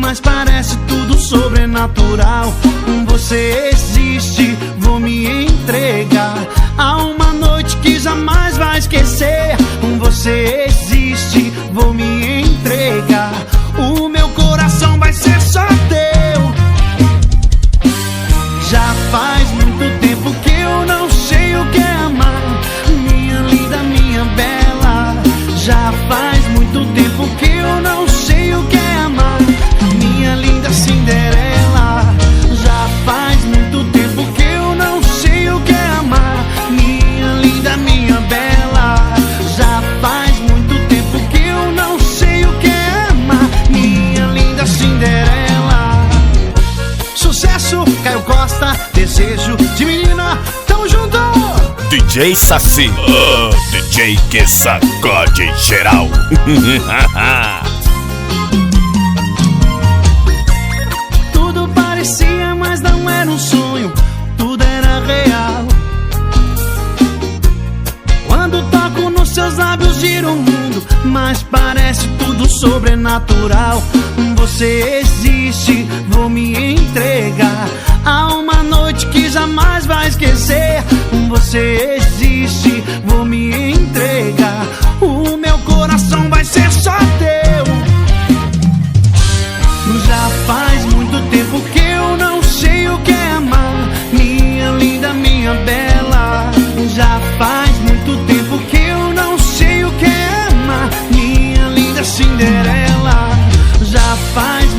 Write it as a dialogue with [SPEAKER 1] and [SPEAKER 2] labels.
[SPEAKER 1] mas parece tudo sobrenatural. Você existe, vou me entregar a uma noite que jamais vai esquecer. Você existe, vou me entregar. O meu coração vai ser só teu. Já faz muito tempo que eu não sei o que é amar, minha linda, minha bela. Já faz muito tempo que eu não sei o que é amar, minha linda Cinderela. Já faz muito tempo que eu não sei o que é amar, minha linda, minha bela. Já faz muito tempo que eu não sei o que é amar, minha linda Cinderela. Sucesso, Caio Costa, desejo de menina, tamo junto!
[SPEAKER 2] DJ Saci, DJ que sacode geral.
[SPEAKER 1] Tudo parecia, mas não era um sonho, tudo era real. Quando toco nos seus lábios gira o mundo, mas parece tudo sobrenatural. Você existe, vou me entregar a uma noite que jamais vai esquecer. Você existe, vou me entregar. O meu coração vai ser só teu. Já faz muito tempo que eu não sei o que é amar, minha linda, minha bela. Já faz muito tempo que eu não sei o que é amar, minha linda Cinderela. Já faz